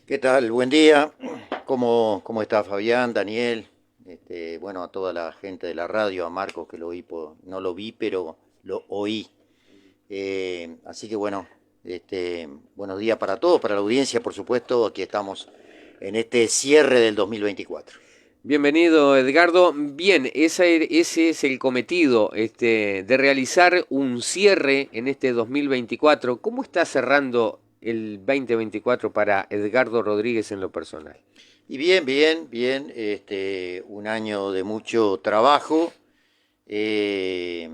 ¿Qué tal? Buen día. ¿Cómo está Fabián, Daniel? Bueno, a toda la gente de la radio, a Marcos que lo oí, no lo vi, pero lo oí. Así que bueno, buenos días para todos, para la audiencia, por supuesto. Aquí estamos en este cierre del 2024. Bienvenido, Edgardo. Bien, ese es el cometido, de realizar un cierre en este 2024. ¿Cómo está cerrando el 2024 para Edgardo Rodríguez en lo personal? Y bien, bien, bien. Un año de mucho trabajo. eh,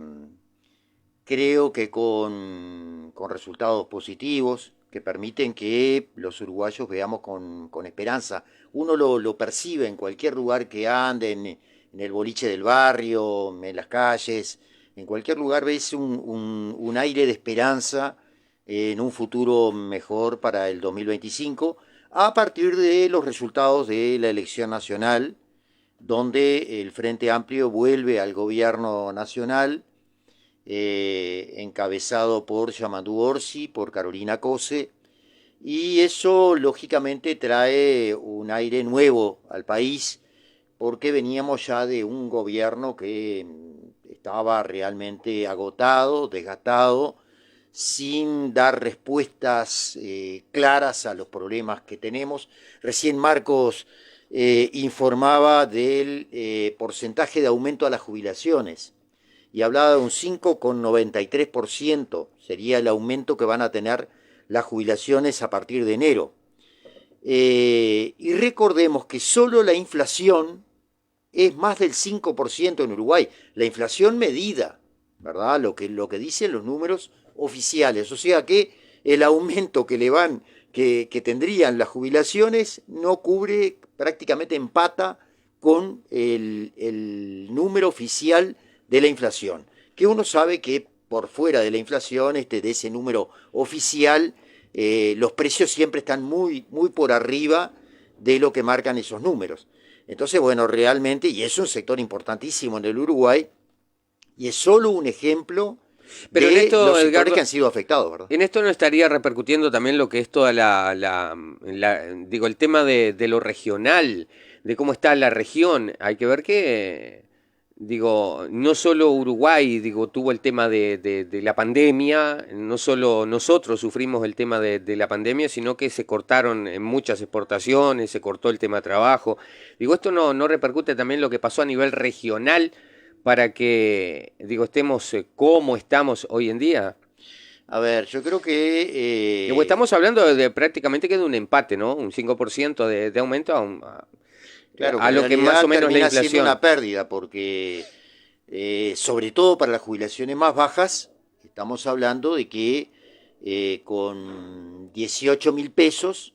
Creo que con resultados positivos que permiten que los uruguayos veamos con esperanza. Uno lo percibe en cualquier lugar que ande, en el boliche del barrio, en las calles, en cualquier lugar ves un aire de esperanza en un futuro mejor para el 2025 a partir de los resultados de la elección nacional, donde el Frente Amplio vuelve al gobierno nacional, encabezado por Yamandu Orsi, por Carolina Cose, y eso lógicamente trae un aire nuevo al país, porque veníamos ya de un gobierno que estaba realmente agotado, desgastado, sin dar respuestas claras a los problemas que tenemos. Recién Marcos informaba del porcentaje de aumento a las jubilaciones y hablaba de un 5,93%, sería el aumento que van a tener las jubilaciones a partir de enero. Y recordemos que solo la inflación es más del 5% en Uruguay, la inflación medida, ¿verdad? Lo que dicen los números oficiales, o sea que el aumento que tendrían las jubilaciones no cubre, prácticamente empata con el número oficial de la inflación, que uno sabe que por fuera de la inflación, de ese número oficial, los precios siempre están muy, muy por arriba de lo que marcan esos números. Entonces, bueno, realmente, y es un sector importantísimo en el Uruguay, y es solo un ejemplo Pero en de esto, los sectores que Edgardo, han sido afectados, ¿verdad? en esto no estaría repercutiendo también lo que es toda digo, el tema de lo regional, de cómo está la región. Hay que ver que, digo, no solo Uruguay, digo, tuvo el tema de la pandemia, no solo nosotros sufrimos el tema de la pandemia, sino que se cortaron en muchas exportaciones, se cortó el tema de trabajo. Digo, esto no repercute también lo que pasó a nivel regional para que, digo, estemos como estamos hoy en día. A ver, yo creo Digo, que, estamos hablando de prácticamente que de un empate, ¿no? Un 5% de aumento claro, que a en lo que más realidad o menos la termina siendo inflación. una pérdida, porque sobre todo para las jubilaciones más bajas, estamos hablando de que con 18.000 pesos,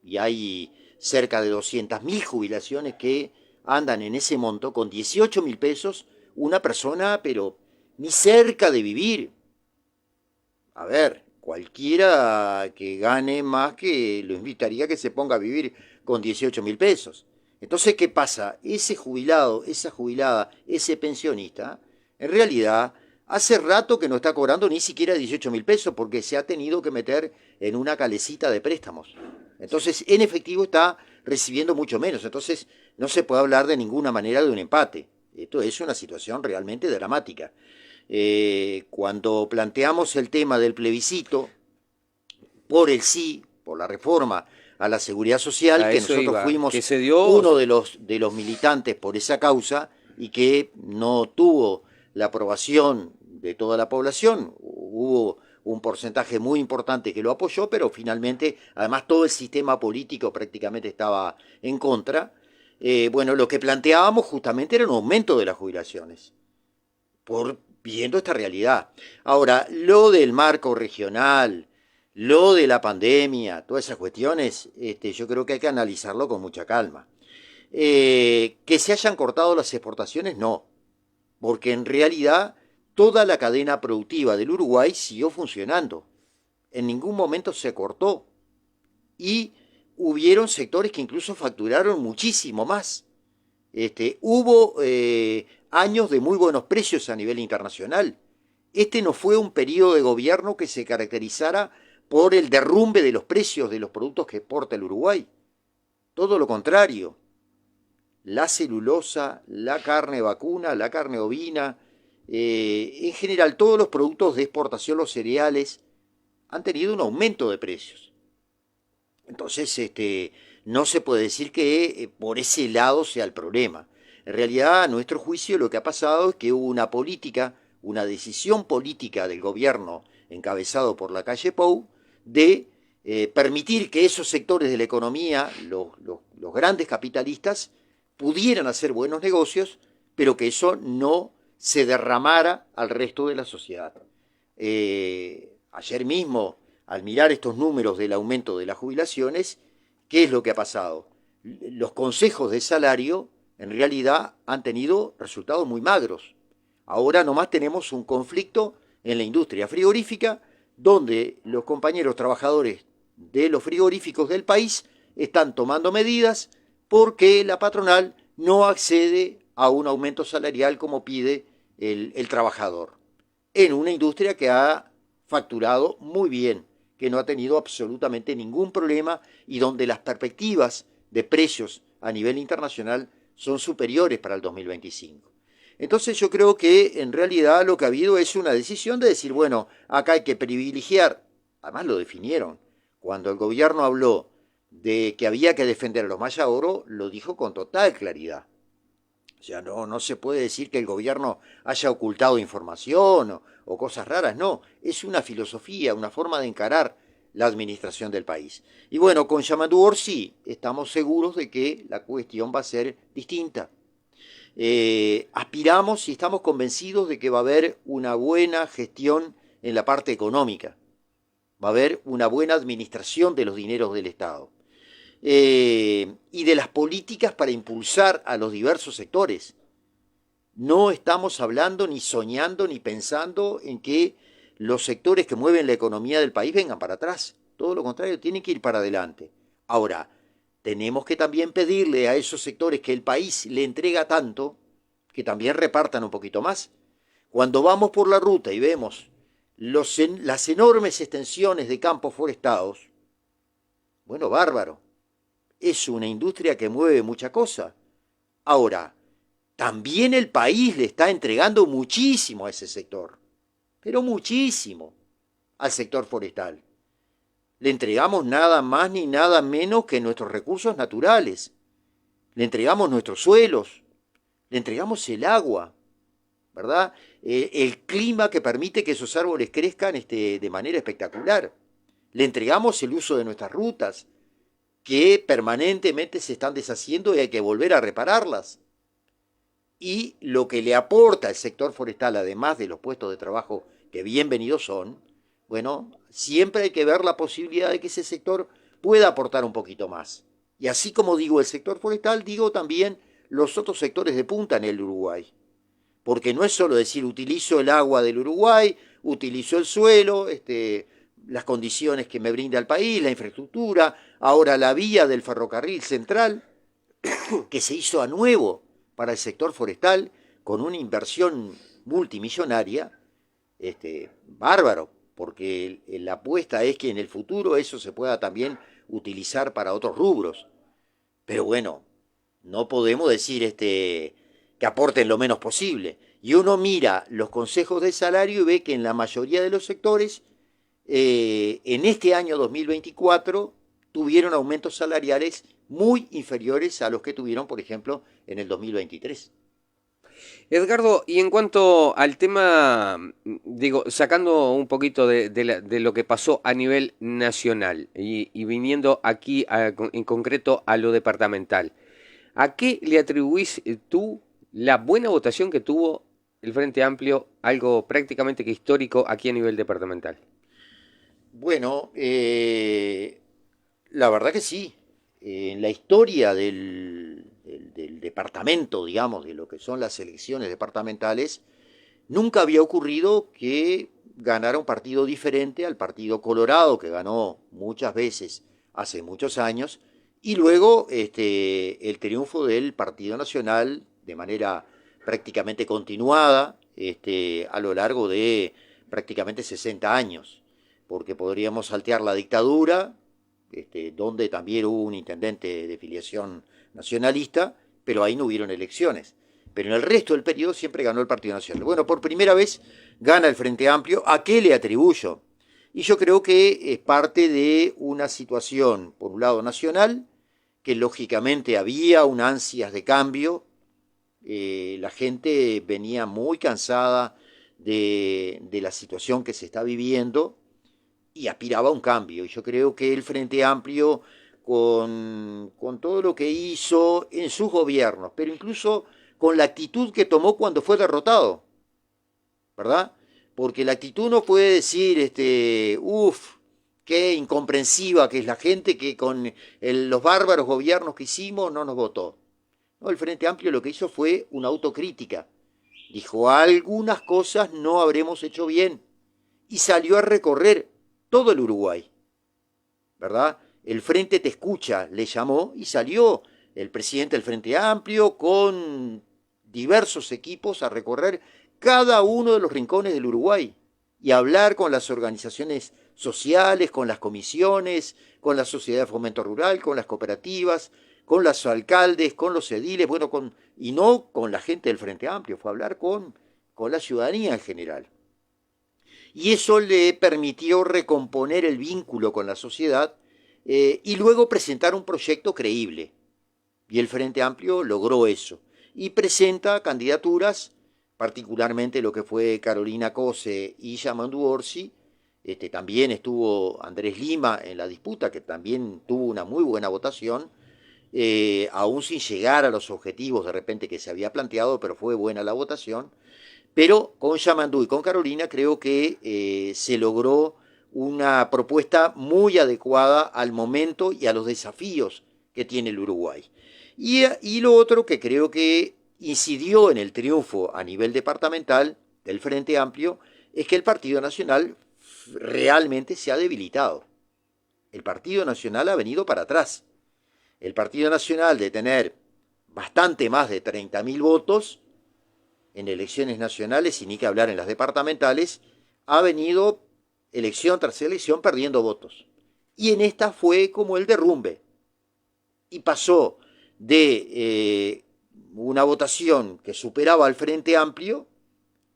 y hay cerca de 200.000 jubilaciones que andan en ese monto, con 18.000 pesos, una persona, pero ni cerca de vivir. A ver, cualquiera que gane más, que lo invitaría a que se ponga a vivir con 18.000 pesos. Entonces, ¿qué pasa? Ese jubilado, esa jubilada, ese pensionista, en realidad, hace rato que no está cobrando ni siquiera 18.000 pesos porque se ha tenido que meter en una calecita de préstamos. Entonces, en efectivo está recibiendo mucho menos. Entonces, no se puede hablar de ninguna manera de un empate. Esto es una situación realmente dramática. Cuando planteamos el tema del plebiscito por el sí, por la reforma a la seguridad social, A que eso nosotros iba. Que fuimos se dio. uno de los militantes por esa causa y que no tuvo la aprobación de toda la población, hubo un porcentaje muy importante que lo apoyó, pero finalmente, además todo el sistema político prácticamente estaba en contra. Bueno, lo que planteábamos justamente era un aumento de las jubilaciones por viendo esta realidad. Ahora, lo del marco regional, lo de la pandemia, todas esas cuestiones, yo creo que hay que analizarlo con mucha calma. Que se hayan cortado las exportaciones, no, porque en realidad toda la cadena productiva del Uruguay siguió funcionando. En ningún momento se cortó y hubieron sectores que incluso facturaron muchísimo más. Hubo años de muy buenos precios a nivel internacional. Este no fue un periodo de gobierno que se caracterizara por el derrumbe de los precios de los productos que exporta el Uruguay. Todo lo contrario. La celulosa, la carne vacuna, la carne ovina, en general todos los productos de exportación, los cereales, han tenido un aumento de precios. Entonces, no se puede decir que por ese lado sea el problema. En realidad, a nuestro juicio, lo que ha pasado es que hubo una política, una decisión política del gobierno encabezado por la calle Pou, de permitir que esos sectores de la economía, los grandes capitalistas, pudieran hacer buenos negocios, pero que eso no se derramara al resto de la sociedad. Ayer mismo, al mirar estos números del aumento de las jubilaciones, ¿qué es lo que ha pasado? Los consejos de salario en realidad han tenido resultados muy magros. Ahora nomás tenemos un conflicto en la industria frigorífica, donde los compañeros trabajadores de los frigoríficos del país están tomando medidas porque la patronal no accede a un aumento salarial como pide el trabajador, en una industria que ha facturado muy bien, que no ha tenido absolutamente ningún problema y donde las perspectivas de precios a nivel internacional son superiores para el 2025. Entonces yo creo que en realidad lo que ha habido es una decisión de decir, bueno, acá hay que privilegiar, además lo definieron, cuando el gobierno habló de que había que defender a los Maya Oro, lo dijo con total claridad. O sea, no se puede decir que el gobierno haya ocultado información o cosas raras, no, es una filosofía, una forma de encarar la administración del país. Y bueno, con Yamandu Orsi estamos seguros de que la cuestión va a ser distinta. Aspiramos y estamos convencidos de que va a haber una buena gestión en la parte económica, va a haber una buena administración de los dineros del Estado y de las políticas para impulsar a los diversos sectores. No estamos hablando ni soñando ni pensando en que los sectores que mueven la economía del país vengan para atrás, todo lo contrario, tienen que ir para adelante. Ahora, tenemos que también pedirle a esos sectores que el país le entrega tanto, que también repartan un poquito más. Cuando vamos por la ruta y vemos las enormes extensiones de campos forestados, bueno, bárbaro, es una industria que mueve mucha cosa. Ahora, también el país le está entregando muchísimo a ese sector, pero muchísimo al sector forestal. Le entregamos nada más ni nada menos que nuestros recursos naturales. Le entregamos nuestros suelos, le entregamos el agua, ¿verdad? El clima que permite que esos árboles crezcan de manera espectacular. Le entregamos el uso de nuestras rutas, que permanentemente se están deshaciendo y hay que volver a repararlas. Y lo que le aporta el sector forestal, además de los puestos de trabajo que bienvenidos son, bueno, siempre hay que ver la posibilidad de que ese sector pueda aportar un poquito más. Y así como digo el sector forestal, digo también los otros sectores de punta en el Uruguay. Porque no es solo decir utilizo el agua del Uruguay, utilizo el suelo, las condiciones que me brinda el país, la infraestructura, ahora la vía del ferrocarril central, que se hizo a nuevo para el sector forestal, con una inversión multimillonaria, bárbaro, porque la apuesta es que en el futuro eso se pueda también utilizar para otros rubros. Pero bueno, no podemos decir que aporten lo menos posible. Y uno mira los consejos de salario y ve que en la mayoría de los sectores, en este año 2024, tuvieron aumentos salariales muy inferiores a los que tuvieron, por ejemplo, en el 2023. Edgardo, y en cuanto al tema, digo, sacando un poquito de lo que pasó a nivel nacional y viniendo aquí en concreto a lo departamental, ¿a qué le atribuís tú la buena votación que tuvo el Frente Amplio, algo prácticamente que histórico aquí a nivel departamental? Bueno, la verdad que sí. En la historia del departamento, digamos, de lo que son las elecciones departamentales, nunca había ocurrido que ganara un partido diferente al Partido Colorado, que ganó muchas veces hace muchos años, y luego el triunfo del Partido Nacional de manera prácticamente continuada a lo largo de prácticamente 60 años. porque podríamos saltear la dictadura, donde también hubo un intendente de filiación nacionalista, pero ahí no hubieron elecciones. Pero en el resto del periodo siempre ganó el Partido Nacional. Bueno, por primera vez gana el Frente Amplio. ¿A qué le atribuyo? Y yo creo que es parte de una situación, por un lado nacional, que lógicamente había un ansias de cambio. La gente venía muy cansada de la situación que se está viviendo y aspiraba a un cambio. Y yo creo que el Frente Amplio, con todo lo que hizo en sus gobiernos, pero incluso con la actitud que tomó cuando fue derrotado, ¿verdad? Porque la actitud no fue decir, qué incomprensiva que es la gente que con los bárbaros gobiernos que hicimos no nos votó. No, el Frente Amplio lo que hizo fue una autocrítica. Dijo, algunas cosas no habremos hecho bien. Y salió a recorrer todo el Uruguay, ¿verdad? El Frente Te Escucha le llamó y salió el presidente del Frente Amplio con diversos equipos a recorrer cada uno de los rincones del Uruguay y a hablar con las organizaciones sociales, con las comisiones, con la sociedad de fomento rural, con las cooperativas, con los alcaldes, con los ediles, bueno, y no con la gente del Frente Amplio, fue a hablar con la ciudadanía en general. Y eso le permitió recomponer el vínculo con la sociedad y luego presentar un proyecto creíble. Y el Frente Amplio logró eso. Y presenta candidaturas, particularmente lo que fue Carolina Cose y Yamandu Orsi. También estuvo Andrés Lima en la disputa, que también tuvo una muy buena votación, aún sin llegar a los objetivos de repente que se había planteado, pero fue buena la votación. Pero con Yamandu y con Carolina creo que se logró una propuesta muy adecuada al momento y a los desafíos que tiene el Uruguay. Y lo otro que creo que incidió en el triunfo a nivel departamental del Frente Amplio es que el Partido Nacional realmente se ha debilitado. El Partido Nacional ha venido para atrás. El Partido Nacional, de tener bastante más de 30.000 votos en elecciones nacionales, y ni que hablar en las departamentales, ha venido elección tras elección perdiendo votos. Y en esta fue como el derrumbe. Y pasó de una votación que superaba al Frente Amplio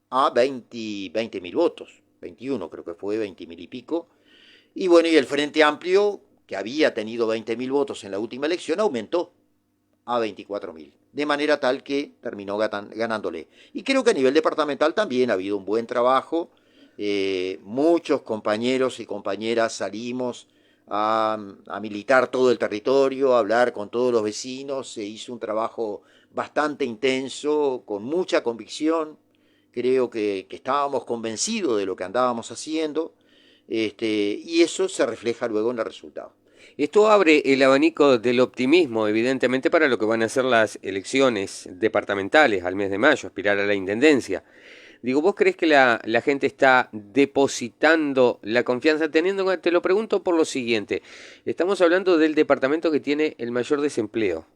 a 20.000 votos. 21 creo que fue, 20.000 y pico. Y bueno, y el Frente Amplio, que había tenido 20.000 votos en la última elección, aumentó a 24.000, de manera tal que terminó ganándole. Y creo que a nivel departamental también ha habido un buen trabajo. Muchos compañeros y compañeras salimos a militar todo el territorio, a hablar con todos los vecinos. Se hizo un trabajo bastante intenso, con mucha convicción. Creo que estábamos convencidos de lo que andábamos haciendo, y eso se refleja luego en el resultado. Esto abre el abanico del optimismo, evidentemente, para lo que van a ser las elecciones departamentales al mes de mayo, aspirar a la intendencia. Digo, ¿vos crees que la gente está depositando la confianza? Te lo pregunto por lo siguiente. Estamos hablando del departamento que tiene el mayor desempleo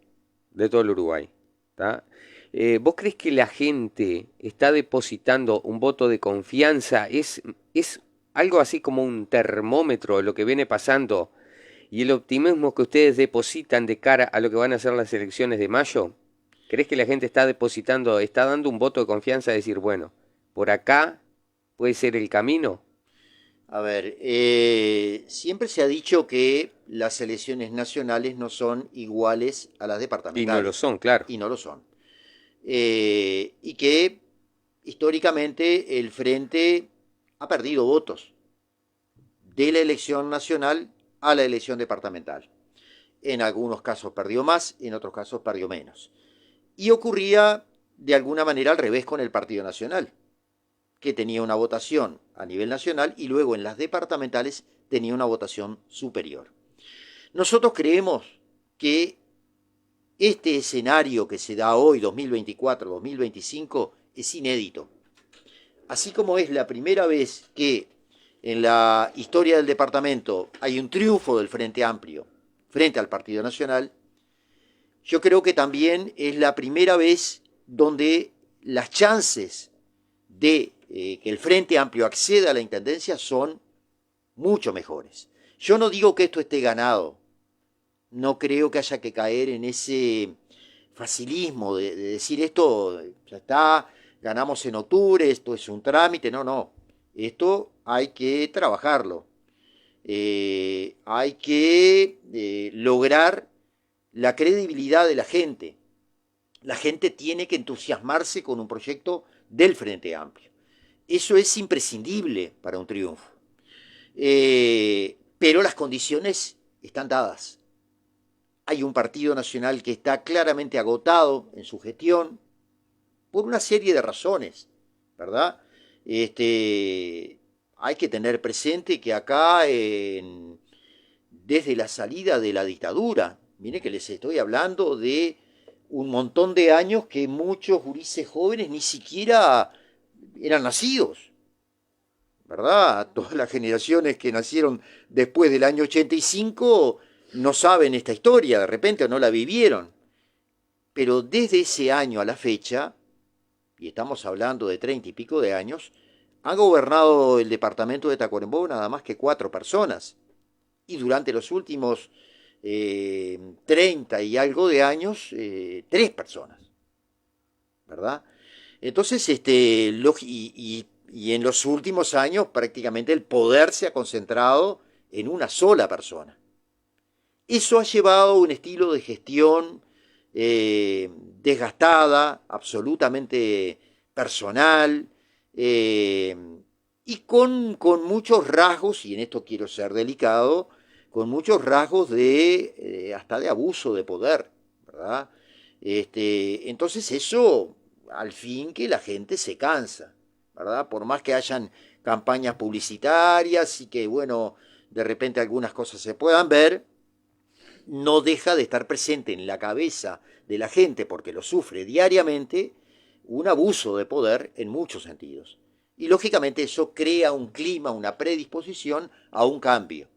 de todo el Uruguay, ¿tá? ¿Vos crees que la gente está depositando un voto de confianza? ¿Es algo así como un termómetro de lo que viene pasando y el optimismo que ustedes depositan de cara a lo que van a ser las elecciones de mayo? ¿Crees que la gente está depositando, está dando un voto de confianza a decir, bueno, por acá puede ser el camino? A ver, siempre se ha dicho que las elecciones nacionales no son iguales a las Y departamentales. no lo son, claro. Y no lo son. Y que históricamente el Frente ha perdido votos de la elección nacional a la elección departamental. En algunos casos perdió más, en otros casos perdió menos. Y ocurría de alguna manera al revés con el Partido Nacional, que tenía una votación a nivel nacional y luego en las departamentales tenía una votación superior. Nosotros creemos que este escenario que se da hoy, 2024-2025, es inédito. Así como es la primera vez que en la historia del departamento hay un triunfo del Frente Amplio frente al Partido Nacional, yo creo que también es la primera vez donde las chances de que el Frente Amplio acceda a la intendencia son mucho mejores. Yo no digo que esto esté ganado, no creo que haya que caer en ese facilismo de decir esto ya está, ganamos en octubre, esto es un trámite, no, no, esto hay que trabajarlo, hay que lograr la credibilidad de la gente. La gente tiene que entusiasmarse con un proyecto del Frente Amplio. Eso es imprescindible para un triunfo. Pero las condiciones están dadas. Hay un partido nacional que está claramente agotado en su gestión por una serie de razones, ¿verdad? Hay que tener presente que acá, desde la salida de la dictadura, mire que les estoy hablando de un montón de años que muchos gurises jóvenes ni siquiera eran nacidos, ¿verdad? Todas las generaciones que nacieron después del año 85 no saben esta historia, de repente, o no la vivieron. Pero desde ese año a la fecha, y estamos hablando de 30 y pico de años, han gobernado el departamento de Tacuarembó nada más que 4 personas. Y durante los últimos 30 y algo de años, 3 personas, ¿verdad? Entonces, y en los últimos años prácticamente el poder se ha concentrado en una sola persona. Eso ha llevado a un estilo de gestión desgastada, absolutamente personal, y con muchos rasgos, y en esto quiero ser delicado, con muchos rasgos hasta de abuso de poder, ¿verdad? Entonces eso, al fin que la gente se cansa, ¿verdad? Por más que hayan campañas publicitarias y que, bueno, de repente algunas cosas se puedan ver, no deja de estar presente en la cabeza de la gente, porque lo sufre diariamente, un abuso de poder en muchos sentidos. Y lógicamente eso crea un clima, una predisposición a un cambio.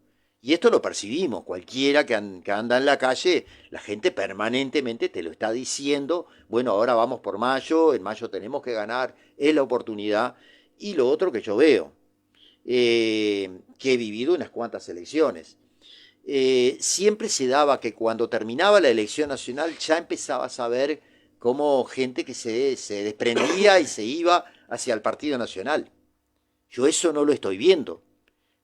Y esto lo percibimos, cualquiera que anda en la calle, la gente permanentemente te lo está diciendo, bueno, ahora vamos por mayo, en mayo tenemos que ganar, es la oportunidad. Y lo otro que yo veo, que he vivido unas cuantas elecciones, siempre se daba que cuando terminaba la elección nacional ya empezaba a saber cómo gente que se desprendía y se iba hacia el Partido Nacional. Yo eso no lo estoy viendo.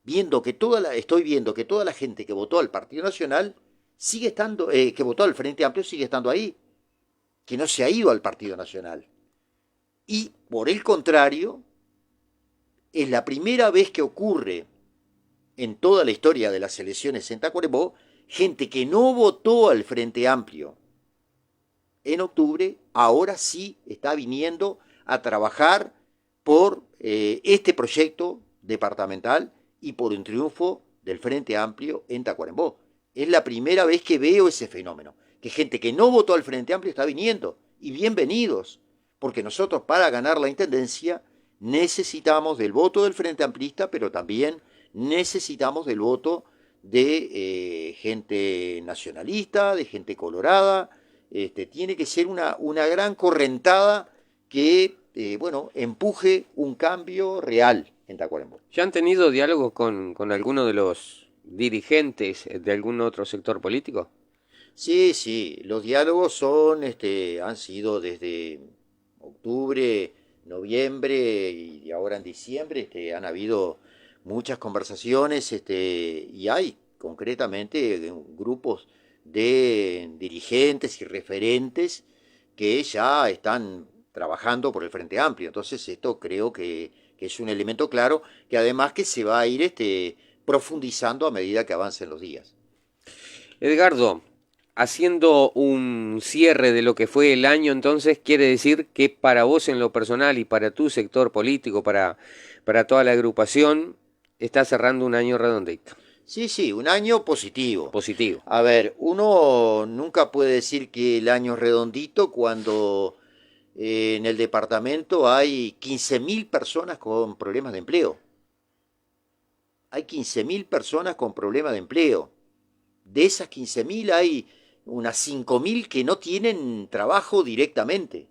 Estoy viendo que toda la gente que votó al Partido Nacional sigue estando, que votó al Frente Amplio sigue estando ahí, que no se ha ido al Partido Nacional. Y por el contrario, es la primera vez que ocurre en toda la historia de las elecciones en Tacuarembó, gente que no votó al Frente Amplio en octubre, ahora sí está viniendo a trabajar por este proyecto departamental y por un triunfo del Frente Amplio en Tacuarembó. Es la primera vez que veo ese fenómeno, que gente que no votó al Frente Amplio está viniendo, y bienvenidos, porque nosotros para ganar la intendencia necesitamos del voto del Frente Amplista, pero también necesitamos del voto de gente nacionalista, de gente colorada. Tiene que ser una gran correntada que, empuje un cambio real en Tacuarembó. ¿Ya han tenido diálogos con alguno de los dirigentes de algún otro sector político? Sí, sí, los diálogos han sido desde octubre, noviembre y ahora en diciembre, han habido muchas conversaciones, y hay concretamente grupos de dirigentes y referentes que ya están trabajando por el Frente Amplio. Entonces esto creo que es un elemento claro, que además que se va a ir profundizando a medida que avancen los días. Edgardo, haciendo un cierre de lo que fue el año, entonces quiere decir que para vos en lo personal y para tu sector político, para toda la agrupación, está cerrando un año redondito. Sí, sí, un año positivo. Positivo. A ver, uno nunca puede decir que el año es redondito cuando en el departamento hay 15.000 personas con problemas de empleo. Hay 15.000 personas con problemas de empleo. De esas 15.000 hay unas 5.000 que no tienen trabajo directamente.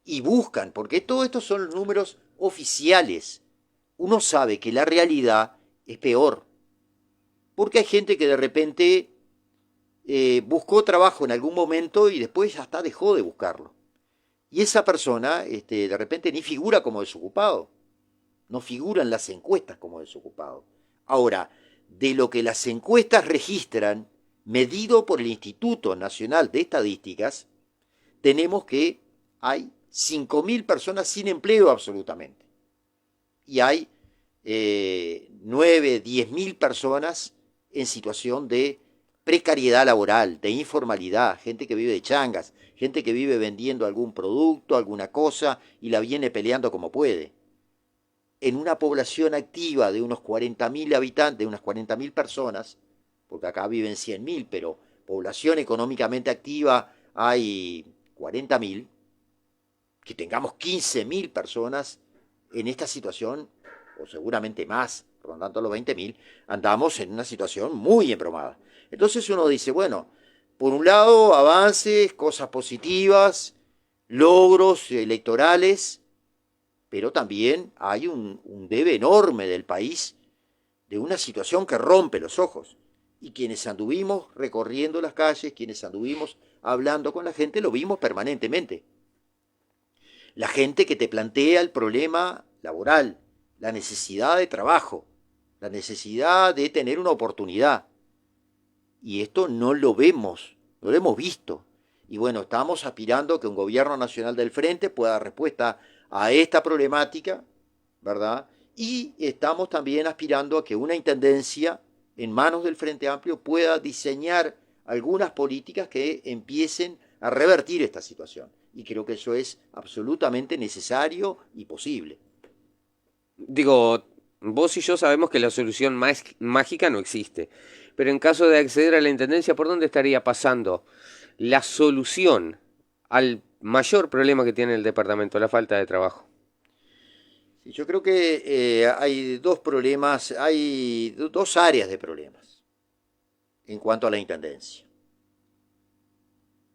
Y buscan, porque todo esto son los números oficiales. Uno sabe que la realidad es peor. Porque hay gente que de repente buscó trabajo en algún momento y después hasta dejó de buscarlo. Y esa persona de repente ni figura como desocupado. No figura en las encuestas como desocupado. Ahora, de lo que las encuestas registran, medido por el Instituto Nacional de Estadísticas, tenemos que hay 5.000 personas sin empleo absolutamente. Y hay 9, 10.000 personas en situación de precariedad laboral, de informalidad, gente que vive de changas, gente que vive vendiendo algún producto, alguna cosa, y la viene peleando como puede. En una población activa de unos 40.000 habitantes, de unas 40.000 personas, porque acá viven 100.000, pero población económicamente activa hay 40.000, que tengamos 15.000 personas en esta situación, o seguramente más, rondando los 20.000, andamos en una situación muy embromada. Entonces uno dice, bueno, por un lado, avances, cosas positivas, logros electorales, pero también hay un debe enorme del país de una situación que rompe los ojos. Y quienes anduvimos recorriendo las calles, quienes anduvimos hablando con la gente, lo vimos permanentemente. La gente que te plantea el problema laboral, la necesidad de trabajo, la necesidad de tener una oportunidad. Y esto no lo vemos, no lo hemos visto. Y bueno, estamos aspirando a que un gobierno nacional del frente pueda dar respuesta a esta problemática, ¿verdad? Y estamos también aspirando a que una intendencia en manos del Frente Amplio pueda diseñar algunas políticas que empiecen a revertir esta situación. Y creo que eso es absolutamente necesario y posible. Digo, vos y yo sabemos que la solución mágica no existe, pero en caso de acceder a la intendencia, ¿por dónde estaría pasando la solución al mayor problema que tiene el departamento, la falta de trabajo? Sí, yo creo que hay dos problemas, hay dos áreas de problemas en cuanto a la intendencia.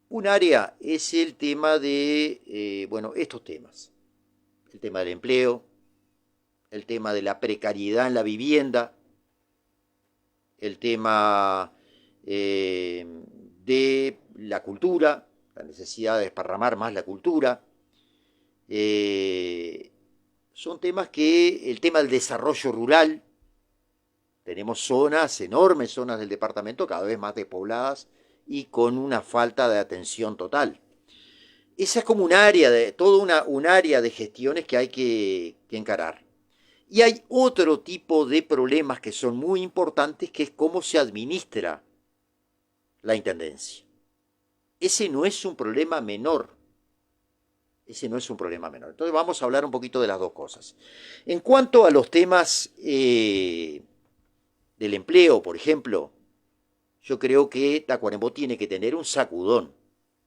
Un área es el tema de, bueno, estos temas. El tema del empleo, el tema de la precariedad en la vivienda, el tema de la cultura, la necesidad de desparramar más la cultura. Son temas que, el tema del desarrollo rural, tenemos zonas, enormes zonas del departamento, cada vez más despobladas y con una falta de atención total. Esa es como un área, un área de gestiones que hay que encarar. Y hay otro tipo de problemas que son muy importantes, que es cómo se administra la intendencia. Ese no es un problema menor. Ese no es un problema menor. Entonces vamos a hablar un poquito de las dos cosas. En cuanto a los temas del empleo, por ejemplo, yo creo que Tacuarembó tiene que tener un sacudón,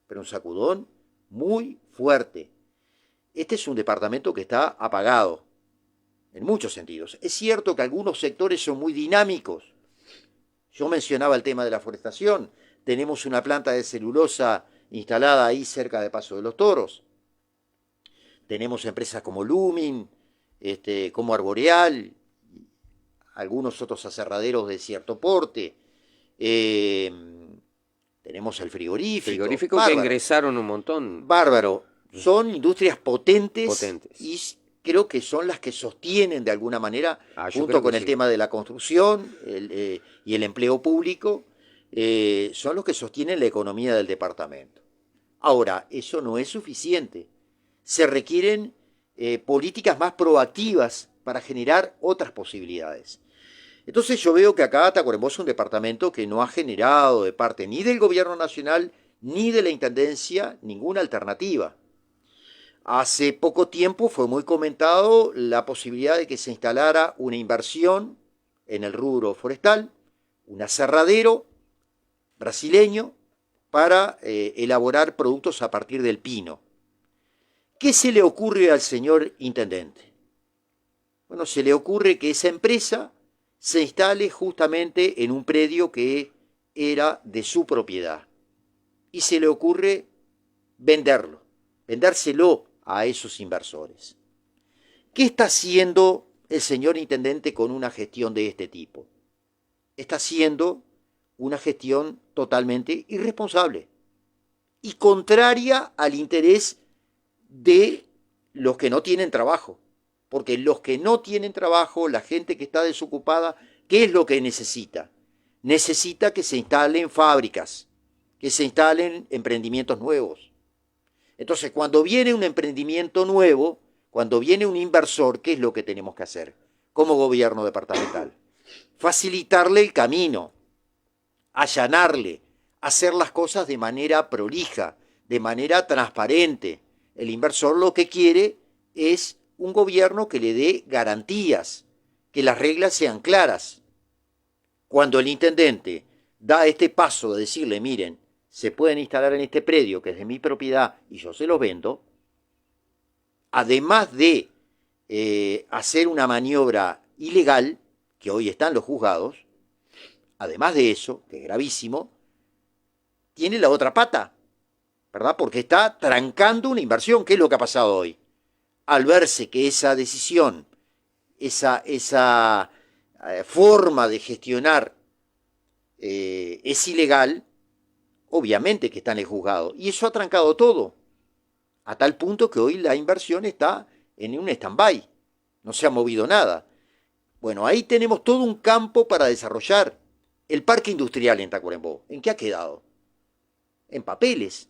pero un sacudón muy fuerte. Este es un departamento que está apagado, en muchos sentidos. Es cierto que algunos sectores son muy dinámicos. Yo mencionaba el tema de la forestación. Tenemos una planta de celulosa instalada ahí cerca de Paso de los Toros. Tenemos empresas como Lumin, como Arboreal, algunos otros aserraderos de cierto porte. Tenemos el frigorífico. Frigorífico que ingresaron un montón. Bárbaro. Son industrias potentes. Y creo que son las que sostienen de alguna manera, junto con el tema de la construcción y el empleo público, son los que sostienen la economía del departamento. Ahora, eso no es suficiente. Se requieren políticas más proactivas para generar otras posibilidades. Entonces yo veo que acá Tacuarembó es un departamento que no ha generado de parte ni del gobierno nacional ni de la intendencia ninguna alternativa. Hace poco tiempo fue muy comentado la posibilidad de que se instalara una inversión en el rubro forestal, un aserradero brasileño para elaborar productos a partir del pino. ¿Qué se le ocurre al señor intendente? Bueno, se le ocurre que esa empresa se instale justamente en un predio que era de su propiedad. Y se le ocurre vendérselo a esos inversores. ¿Qué está haciendo el señor intendente con una gestión de este tipo? Está haciendo una gestión totalmente irresponsable y contraria al interés de los que no tienen trabajo. Porque los que no tienen trabajo, la gente que está desocupada, ¿qué es lo que necesita? Necesita que se instalen fábricas, que se instalen emprendimientos nuevos. Entonces, cuando viene un emprendimiento nuevo, cuando viene un inversor, ¿qué es lo que tenemos que hacer como gobierno departamental? Facilitarle el camino, allanarle, hacer las cosas de manera prolija, de manera transparente. El inversor lo que quiere es un gobierno que le dé garantías, que las reglas sean claras. Cuando el intendente da este paso de decirle, miren, se pueden instalar en este predio que es de mi propiedad y yo se los vendo, además de hacer una maniobra ilegal, que hoy está en los juzgados, además de eso, que es gravísimo, tiene la otra pata, ¿verdad? Porque está trancando una inversión. ¿Qué es lo que ha pasado hoy? Al verse que esa decisión, esa forma de gestionar es ilegal, obviamente que está en el juzgado. Y eso ha trancado todo, a tal punto que hoy la inversión está en un stand-by, no se ha movido nada. Bueno, ahí tenemos todo un campo para desarrollar. El parque industrial en Tacuarembó, ¿en qué ha quedado? En papeles.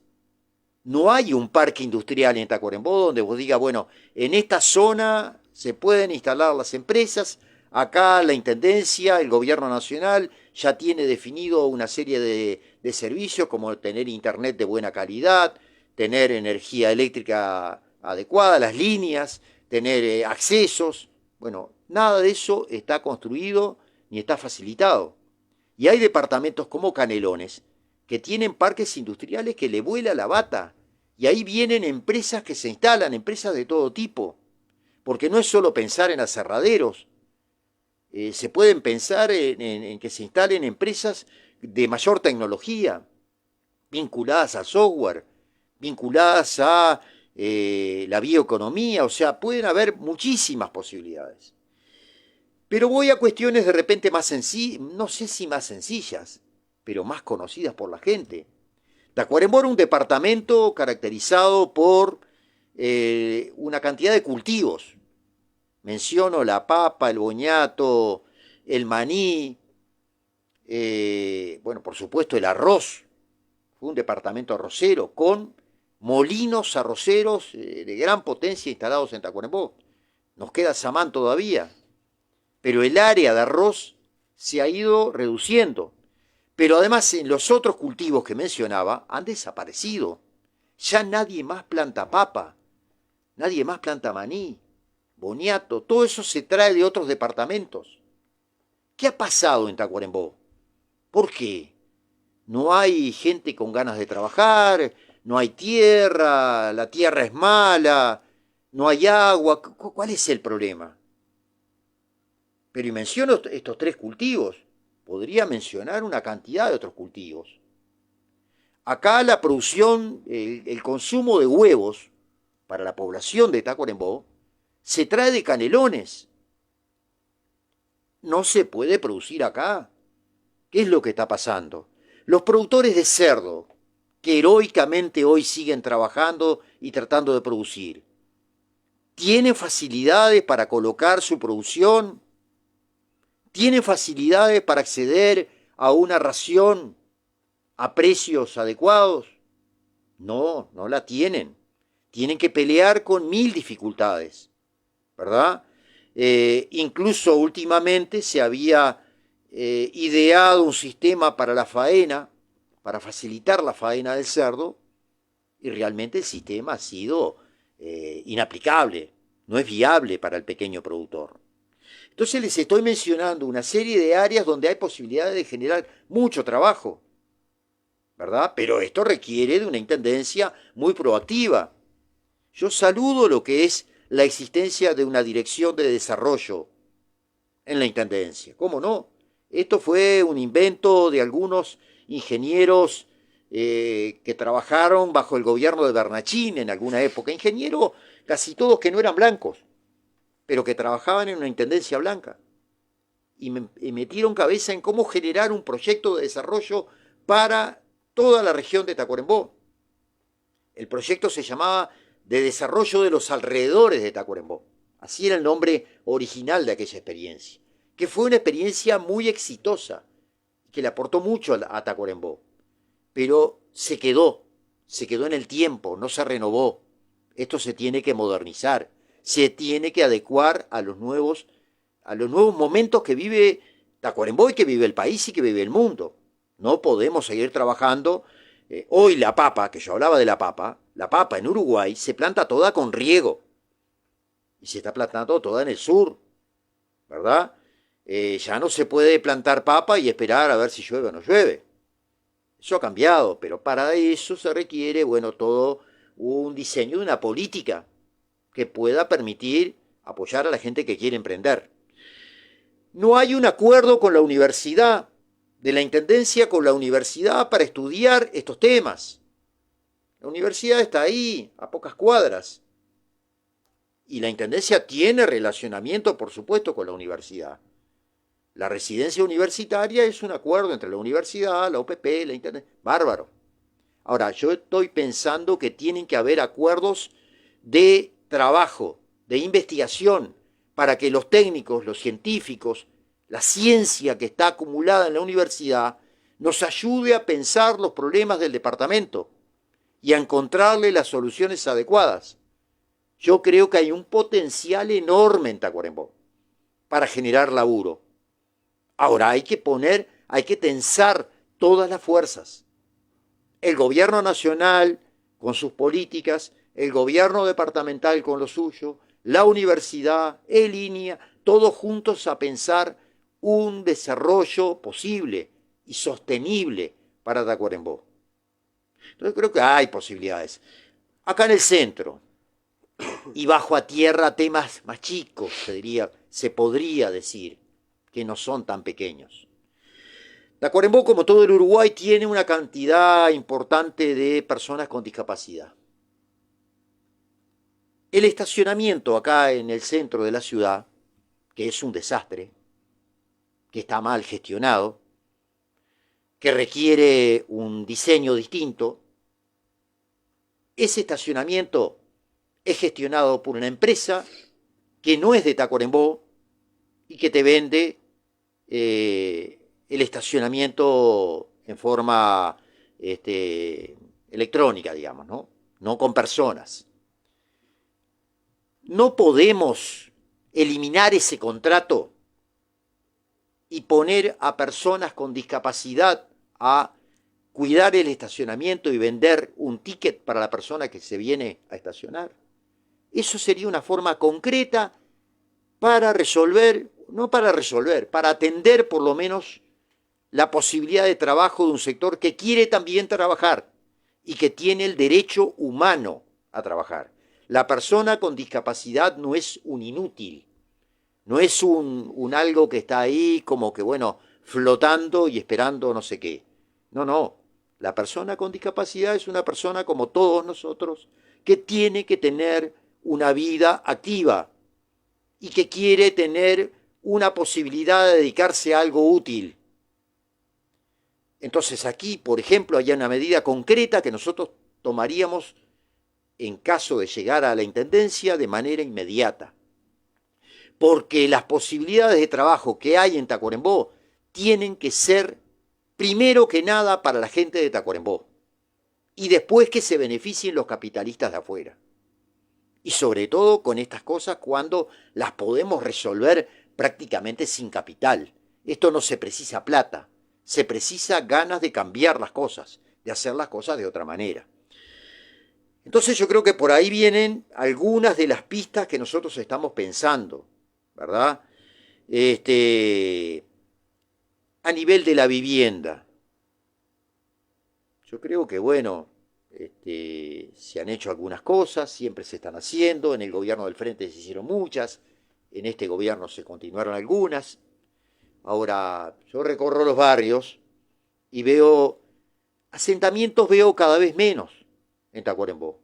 No hay un parque industrial en Tacuarembó donde vos digas, bueno, en esta zona se pueden instalar las empresas, acá la Intendencia, el Gobierno Nacional ya tiene definido una serie de servicios como tener internet de buena calidad, tener energía eléctrica adecuada, las líneas, tener accesos. Bueno, nada de eso está construido ni está facilitado. Y hay departamentos como Canelones que tienen parques industriales que le vuela la bata. Y ahí vienen empresas que se instalan, empresas de todo tipo. Porque no es solo pensar en aserraderos. Se pueden pensar en que se instalen empresas de mayor tecnología, vinculadas al software, vinculadas a la bioeconomía. O sea, pueden haber muchísimas posibilidades. Pero voy a cuestiones de repente más sencillas, no sé si más sencillas, pero más conocidas por la gente. Tacuarembó era un departamento caracterizado por una cantidad de cultivos. Menciono la papa, el boñato, el maní, bueno, por supuesto el arroz. Fue un departamento arrocero con molinos arroceros de gran potencia instalados en Tacuarembó. Nos queda Samán todavía. Pero el área de arroz se ha ido reduciendo. Pero además en los otros cultivos que mencionaba han desaparecido. Ya nadie más planta papa, nadie más planta maní, boniato, todo eso se trae de otros departamentos. ¿Qué ha pasado en Tacuarembó? ¿Por qué? No hay gente con ganas de trabajar, no hay tierra, la tierra es mala, no hay agua. ¿Cuál es el problema? Pero y menciono estos tres cultivos. Podría mencionar una cantidad de otros cultivos. Acá la producción, el consumo de huevos para la población de Tacuarembó se trae de Canelones. No se puede producir acá. ¿Qué es lo que está pasando? Los productores de cerdo, que heroicamente hoy siguen trabajando y tratando de producir, ¿tienen facilidades para colocar su producción? ¿Tienen facilidades para acceder a una ración a precios adecuados? No, no la tienen. Tienen que pelear con mil dificultades, ¿verdad? Incluso últimamente se había ideado un sistema para la faena, para facilitar la faena del cerdo, y realmente el sistema ha sido inaplicable, no es viable para el pequeño productor. Entonces les estoy mencionando una serie de áreas donde hay posibilidades de generar mucho trabajo, ¿verdad? Pero esto requiere de una intendencia muy proactiva. Yo saludo lo que es la existencia de una dirección de desarrollo en la intendencia. ¿Cómo no? Esto fue un invento de algunos ingenieros que trabajaron bajo el gobierno de Bernachín en alguna época. Ingenieros casi todos que no eran blancos. pero que trabajaban en una intendencia blanca. Y metieron cabeza en cómo generar un proyecto de desarrollo para toda la región de Tacuarembó. El proyecto se llamaba de desarrollo de los alrededores de Tacuarembó. Así era el nombre original de aquella experiencia, que fue una experiencia muy exitosa, que le aportó mucho a Tacuarembó, pero se quedó en el tiempo, no se renovó. Esto se tiene que modernizar, se tiene que adecuar a los nuevos momentos que vive Tacuarembó y que vive el país y que vive el mundo. No podemos seguir trabajando. Hoy la papa, que yo hablaba de la papa en Uruguay se planta toda con riego. Y se está plantando toda en el sur, ¿verdad? Ya no se puede plantar papa y esperar a ver si llueve o no llueve. Eso ha cambiado, pero para eso se requiere, bueno, todo un diseño de una política que pueda permitir apoyar a la gente que quiere emprender. No hay un acuerdo con la universidad, de la intendencia con la universidad para estudiar estos temas. La universidad está ahí, a pocas cuadras. Y la intendencia tiene relacionamiento, por supuesto, con la universidad. La residencia universitaria es un acuerdo entre la universidad, la UPP, la intendencia. Bárbaro. Ahora, yo estoy pensando que tienen que haber acuerdos de trabajo, de investigación, para que los técnicos, los científicos, la ciencia que está acumulada en la universidad, nos ayude a pensar los problemas del departamento y a encontrarle las soluciones adecuadas. Yo creo que hay un potencial enorme en Tacuarembó para generar laburo. Ahora hay que tensar todas las fuerzas. El gobierno nacional con sus políticas, el gobierno departamental con lo suyo, la universidad, el INEA, todos juntos a pensar un desarrollo posible y sostenible para Tacuarembó. Entonces creo que hay posibilidades. Acá en el centro y bajo a tierra temas más chicos, se podría decir, que no son tan pequeños. Tacuarembó, como todo el Uruguay, tiene una cantidad importante de personas con discapacidad. El estacionamiento acá en el centro de la ciudad, que es un desastre, que está mal gestionado, que requiere un diseño distinto, ese estacionamiento es gestionado por una empresa que no es de Tacuarembó y que te vende el estacionamiento en forma electrónica, digamos, ¿no? No con personas. No podemos eliminar ese contrato y poner a personas con discapacidad a cuidar el estacionamiento y vender un ticket para la persona que se viene a estacionar. Eso sería una forma concreta para resolver, no para resolver, para atender por lo menos la posibilidad de trabajo de un sector que quiere también trabajar y que tiene el derecho humano a trabajar. La persona con discapacidad no es un inútil, no es un algo que está ahí como que, bueno, flotando y esperando no sé qué. No, no. La persona con discapacidad es una persona como todos nosotros que tiene que tener una vida activa y que quiere tener una posibilidad de dedicarse a algo útil. Entonces aquí, por ejemplo, hay una medida concreta que nosotros tomaríamos en caso de llegar a la intendencia de manera inmediata. Porque las posibilidades de trabajo que hay en Tacuarembó tienen que ser, primero que nada, para la gente de Tacuarembó. Y después que se beneficien los capitalistas de afuera. Y sobre todo con estas cosas cuando las podemos resolver prácticamente sin capital. Esto no se precisa plata, se precisa ganas de cambiar las cosas, de hacer las cosas de otra manera. Entonces yo creo que por ahí vienen algunas de las pistas que nosotros estamos pensando, ¿verdad? A nivel de la vivienda. Yo creo que, bueno, se han hecho algunas cosas, siempre se están haciendo, en el gobierno del Frente se hicieron muchas, en este gobierno se continuaron algunas. Ahora, yo recorro los barrios y veo asentamientos, veo cada vez menos en Tacuarembó.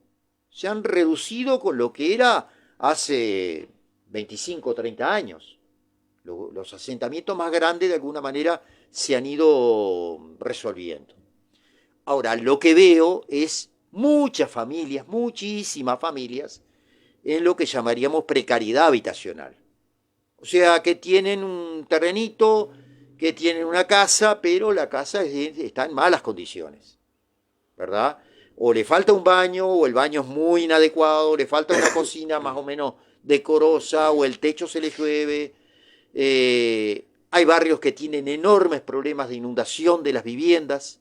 Se han reducido con lo que era hace 25 o 30 años. Los asentamientos más grandes de alguna manera se han ido resolviendo. Ahora, lo que veo es muchas familias, muchísimas familias, en lo que llamaríamos precariedad habitacional. O sea, que tienen un terrenito, que tienen una casa, pero la casa está en malas condiciones, ¿verdad? O le falta un baño, o el baño es muy inadecuado, le falta una cocina más o menos decorosa, o el techo se le llueve. Hay barrios que tienen enormes problemas de inundación de las viviendas.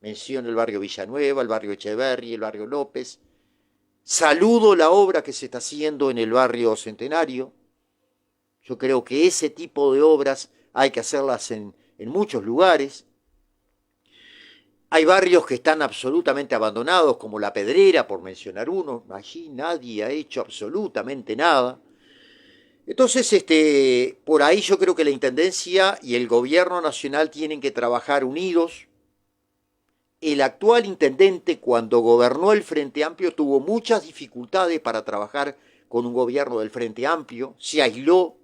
Menciono el barrio Villanueva, el barrio Echeverri, el barrio López. Saludo la obra que se está haciendo en el barrio Centenario. Yo creo que ese tipo de obras hay que hacerlas en muchos lugares. Hay barrios que están absolutamente abandonados, como La Pedrera, por mencionar uno. Allí nadie ha hecho absolutamente nada. Entonces, por ahí yo creo que la Intendencia y el Gobierno Nacional tienen que trabajar unidos. El actual intendente, cuando gobernó el Frente Amplio, tuvo muchas dificultades para trabajar con un gobierno del Frente Amplio, se aisló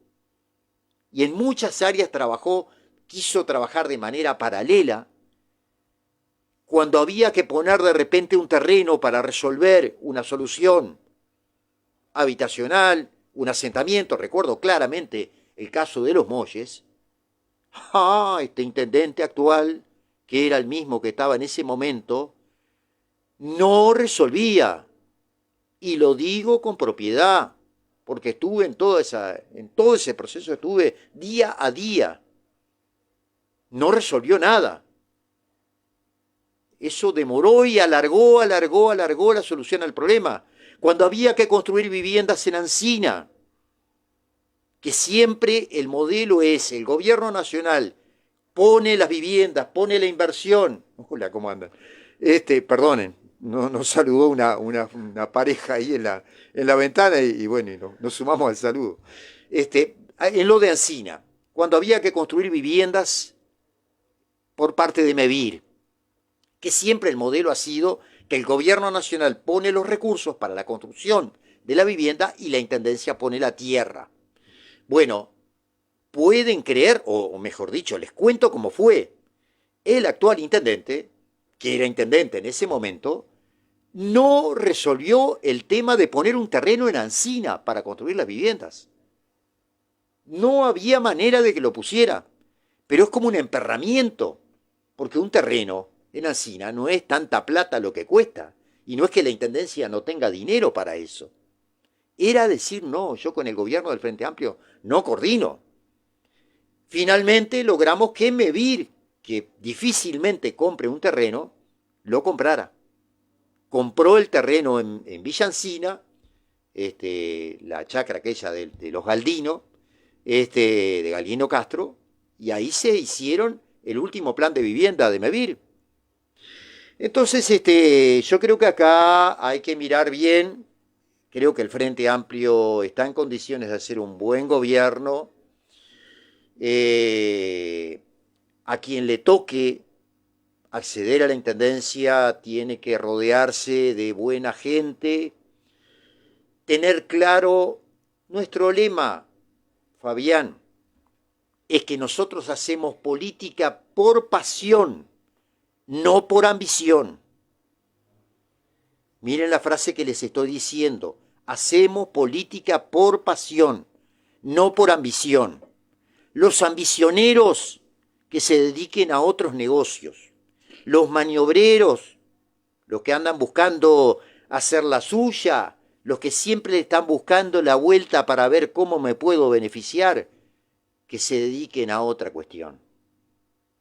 y en muchas áreas quiso trabajar de manera paralela. Cuando había que poner de repente un terreno para resolver una solución habitacional, un asentamiento, recuerdo claramente el caso de Los Molles, este intendente actual, que era el mismo que estaba en ese momento, no resolvía. Y lo digo con propiedad, porque estuve en todo ese proceso, estuve día a día. No resolvió nada. Eso demoró y alargó la solución al problema. Cuando había que construir viviendas en Ancina, que siempre el modelo es el gobierno nacional pone las viviendas, pone la inversión. Hola, ¿cómo andan? Perdonen, nos saludó una pareja ahí en la ventana y bueno, y nos sumamos al saludo. En lo de Ancina, cuando había que construir viviendas por parte de MEVIR, que siempre el modelo ha sido que el gobierno nacional pone los recursos para la construcción de la vivienda y la intendencia pone la tierra. Bueno, pueden creer, o mejor dicho, les cuento cómo fue. El actual intendente, que era intendente en ese momento, no resolvió el tema de poner un terreno en Ancina para construir las viviendas. No había manera de que lo pusiera, pero es como un emperramiento, porque un terreno en Ancina no es tanta plata lo que cuesta, y no es que la intendencia no tenga dinero para eso. Era decir, no, yo con el gobierno del Frente Amplio no coordino. Finalmente logramos que MEVIR, que difícilmente compre un terreno, lo comprara. Compró el terreno en Villa Encina, la chacra aquella de los Galdinos, de Galino Castro, y ahí se hicieron el último plan de vivienda de MEVIR. Entonces, yo creo que acá hay que mirar bien. Creo que el Frente Amplio está en condiciones de hacer un buen gobierno. A quien le toque acceder a la intendencia tiene que rodearse de buena gente, tener claro nuestro lema, Fabián, es que nosotros hacemos política por pasión, no por ambición. Miren la frase que les estoy diciendo, hacemos política por pasión, no por ambición. Los ambicioneros que se dediquen a otros negocios, los maniobreros, los que andan buscando hacer la suya, los que siempre están buscando la vuelta para ver cómo me puedo beneficiar, que se dediquen a otra cuestión.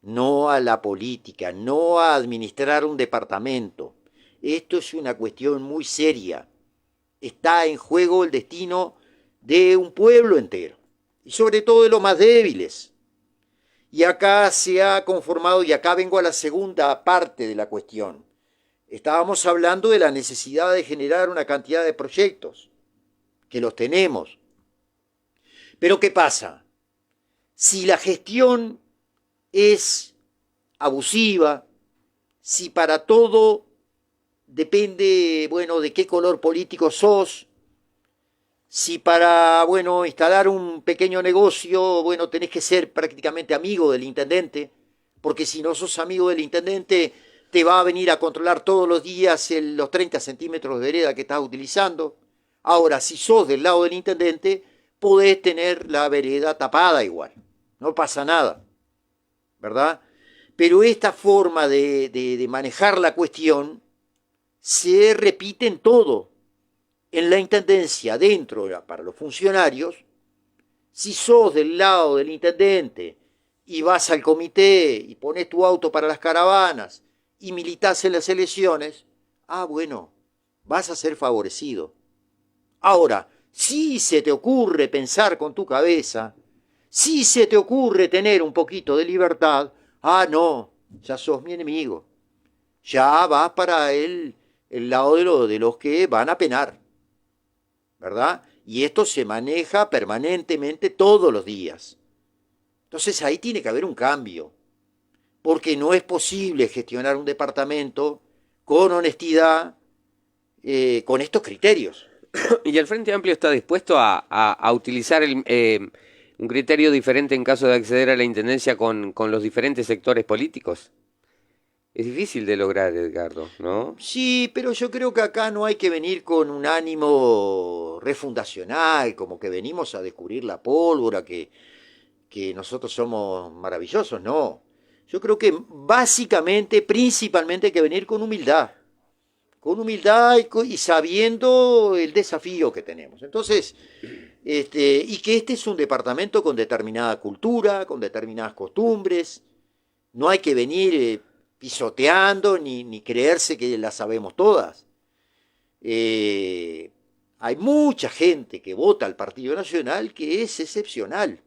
No a la política, no a administrar un departamento. Esto es una cuestión muy seria. Está en juego el destino de un pueblo entero, y sobre todo de los más débiles. Y acá se ha conformado, y acá vengo a la segunda parte de la cuestión. Estábamos hablando de la necesidad de generar una cantidad de proyectos, que los tenemos. Pero ¿qué pasa? Si la gestión es abusiva, si para todo depende, bueno, de qué color político sos, Si para, bueno, instalar un pequeño negocio, bueno, tenés que ser prácticamente amigo del intendente, porque si no sos amigo del intendente, te va a venir a controlar todos los días los 30 centímetros de vereda que estás utilizando. Ahora, si sos del lado del intendente, podés tener la vereda tapada igual, no pasa nada, ¿verdad? Pero esta forma de manejar la cuestión se repite en todo. En la intendencia, dentro, para los funcionarios, si sos del lado del intendente y vas al comité y pones tu auto para las caravanas y militás en las elecciones, bueno, vas a ser favorecido. Ahora, si se te ocurre pensar con tu cabeza, si se te ocurre tener un poquito de libertad, no, ya sos mi enemigo. Ya vas para el lado de los que van a penar, ¿verdad? Y esto se maneja permanentemente todos los días. Entonces ahí tiene que haber un cambio, porque no es posible gestionar un departamento con honestidad, con estos criterios. ¿Y el Frente Amplio está dispuesto a utilizar un criterio diferente en caso de acceder a la intendencia con los diferentes sectores políticos? Es difícil de lograr, Edgardo, ¿no? Sí, pero yo creo que acá no hay que venir con un ánimo refundacional, como que venimos a descubrir la pólvora, que nosotros somos maravillosos, no. Yo creo que básicamente, principalmente hay que venir con humildad y sabiendo el desafío que tenemos. Entonces, y que este es un departamento con determinada cultura, con determinadas costumbres, no hay que venir pisoteando ni creerse que las sabemos todas. Hay mucha gente que vota al Partido Nacional que es excepcional.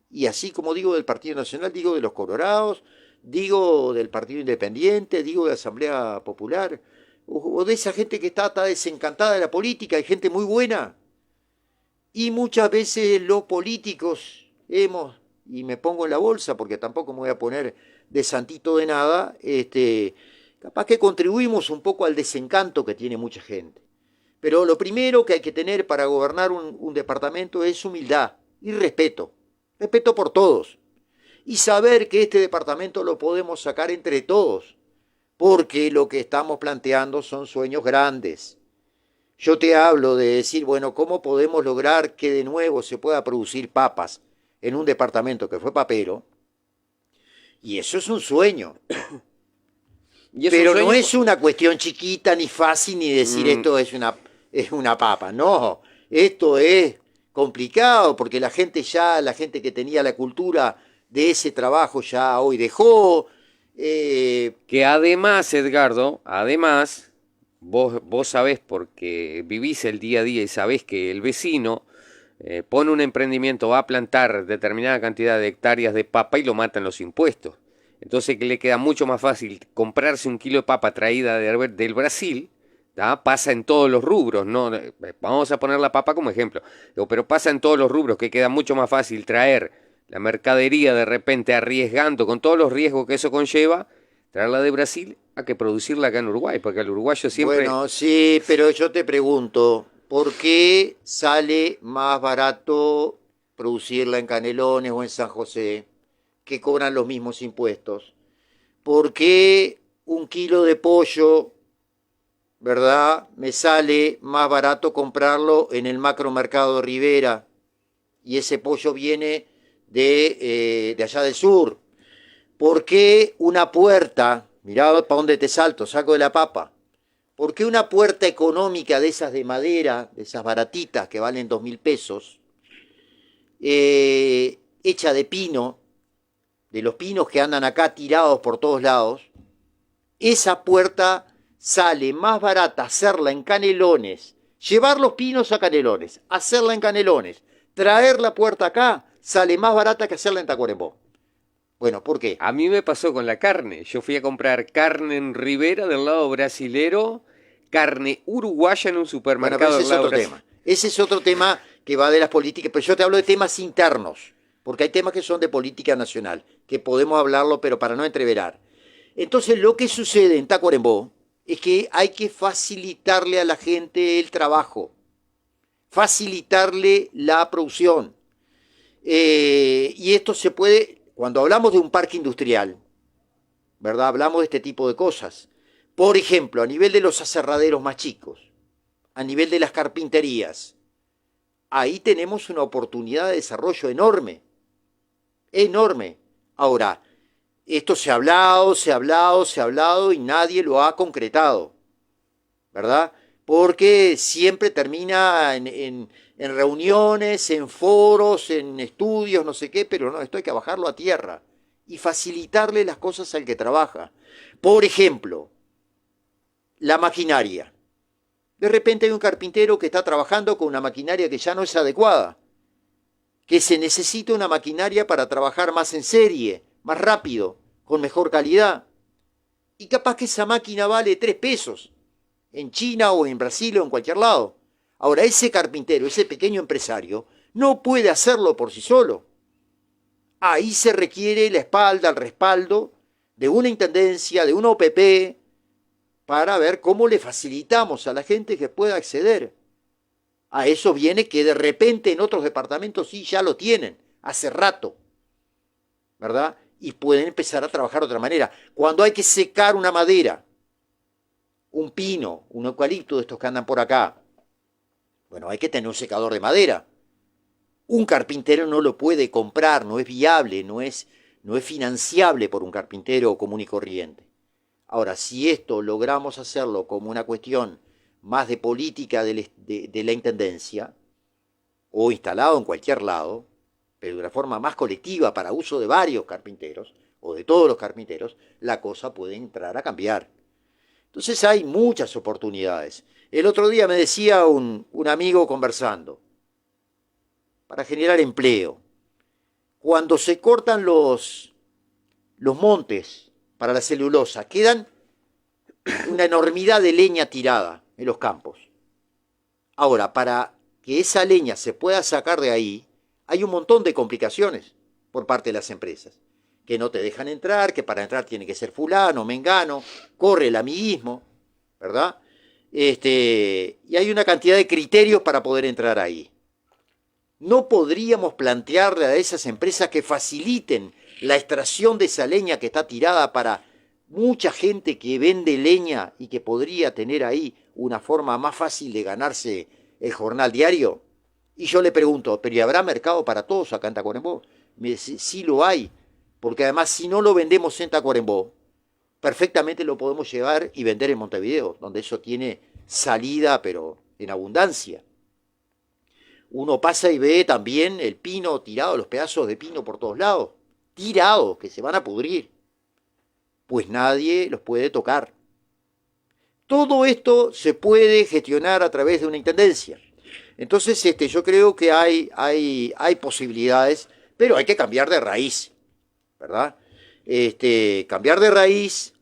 Y así como digo del Partido Nacional, digo de los Colorados, digo del Partido Independiente, digo de la Asamblea Popular, o de esa gente que está desencantada de la política, hay gente muy buena. Y muchas veces los políticos y me pongo en la bolsa porque tampoco me voy a poner de santito de nada, capaz que contribuimos un poco al desencanto que tiene mucha gente. Pero lo primero que hay que tener para gobernar un departamento es humildad y respeto. Respeto por todos. Y saber que este departamento lo podemos sacar entre todos. Porque lo que estamos planteando son sueños grandes. Yo te hablo de decir, bueno, ¿cómo podemos lograr que de nuevo se pueda producir papas en un departamento que fue papero? Y eso es un sueño. Pero no es una cuestión chiquita ni fácil ni decir esto es una papa. No, esto es complicado porque la gente que tenía la cultura de ese trabajo ya hoy dejó. Que además, Edgardo, vos sabés porque vivís el día a día y sabés que el vecino pone un emprendimiento, va a plantar determinada cantidad de hectáreas de papa y lo matan los impuestos. Entonces que le queda mucho más fácil comprarse un kilo de papa traída del Brasil, ¿tá? Pasa en todos los rubros, ¿no? Vamos a poner la papa como ejemplo, pero pasa en todos los rubros, que queda mucho más fácil traer la mercadería de repente arriesgando con todos los riesgos que eso conlleva, traerla de Brasil a que producirla acá en Uruguay, porque el uruguayo siempre... Bueno, sí, pero yo te pregunto, ¿por qué sale más barato producirla en Canelones o en San José, que cobran los mismos impuestos? ¿Por qué un kilo de pollo, verdad, me sale más barato comprarlo en el macromercado Rivera y ese pollo viene de allá del sur? ¿Por qué una puerta, mirá para dónde te salto, saco de la papa? ¿Por qué una puerta económica de esas de madera, de esas baratitas que valen 2.000 pesos, hecha de pino, de los pinos que andan acá tirados por todos lados, esa puerta sale más barata hacerla en Canelones, llevar los pinos a Canelones, hacerla en Canelones, traer la puerta acá, sale más barata que hacerla en Tacuarembó? Bueno, ¿por qué? A mí me pasó con la carne. Yo fui a comprar carne en Rivera del lado brasilero, carne uruguaya en un supermercado del lado brasilero. Ese es otro tema que va de las políticas, pero yo te hablo de temas internos, porque hay temas que son de política nacional, que podemos hablarlo, pero para no entreverar. Entonces, lo que sucede en Tacuarembó es que hay que facilitarle a la gente el trabajo, facilitarle la producción. Y esto se puede, cuando hablamos de un parque industrial, ¿verdad? Hablamos de este tipo de cosas. Por ejemplo, a nivel de los aserraderos más chicos, a nivel de las carpinterías, ahí tenemos una oportunidad de desarrollo enorme, enorme. Ahora, esto se ha hablado, se ha hablado, se ha hablado y nadie lo ha concretado, ¿verdad? Porque siempre termina en reuniones, en foros, en estudios, no sé qué, pero no, esto hay que bajarlo a tierra y facilitarle las cosas al que trabaja. Por ejemplo, la maquinaria. De repente hay un carpintero que está trabajando con una maquinaria que ya no es adecuada, que se necesita una maquinaria para trabajar más en serie, más rápido, con mejor calidad. Y capaz que esa máquina vale 3 pesos, en China o en Brasil o en cualquier lado. Ahora, ese carpintero, ese pequeño empresario, no puede hacerlo por sí solo. Ahí se requiere la espalda, el respaldo de una intendencia, de una OPP, para ver cómo le facilitamos a la gente que pueda acceder. A eso viene que de repente en otros departamentos sí ya lo tienen, hace rato, ¿verdad? Y pueden empezar a trabajar de otra manera. Cuando hay que secar una madera, un pino, un eucalipto de estos que andan por acá, bueno, hay que tener un secador de madera. Un carpintero no lo puede comprar, no es viable, no es financiable por un carpintero común y corriente. Ahora, si esto logramos hacerlo como una cuestión más de política de la intendencia, o instalado en cualquier lado, pero de una forma más colectiva para uso de varios carpinteros, o de todos los carpinteros, la cosa puede entrar a cambiar. Entonces hay muchas oportunidades. El otro día me decía un amigo conversando, para generar empleo, cuando se cortan los montes para la celulosa, quedan una enormidad de leña tirada en los campos. Ahora, para que esa leña se pueda sacar de ahí, hay un montón de complicaciones por parte de las empresas, que no te dejan entrar, que para entrar tiene que ser fulano, mengano, corre el amiguismo, ¿verdad? Y hay una cantidad de criterios para poder entrar ahí. ¿No podríamos plantearle a esas empresas que faciliten la extracción de esa leña que está tirada para mucha gente que vende leña y que podría tener ahí una forma más fácil de ganarse el jornal diario? Y yo le pregunto, ¿pero ¿y habrá mercado para todos acá en Tacuarembó? Me dice, sí lo hay, porque además si no lo vendemos en Tacuarembó, perfectamente lo podemos llevar y vender en Montevideo, donde eso tiene salida, pero en abundancia. Uno pasa y ve también el pino tirado, los pedazos de pino por todos lados, tirados, que se van a pudrir, pues nadie los puede tocar. Todo esto se puede gestionar a través de una intendencia. Entonces, yo creo que hay posibilidades, pero hay que cambiar de raíz, ¿verdad? Cambiar de raíz,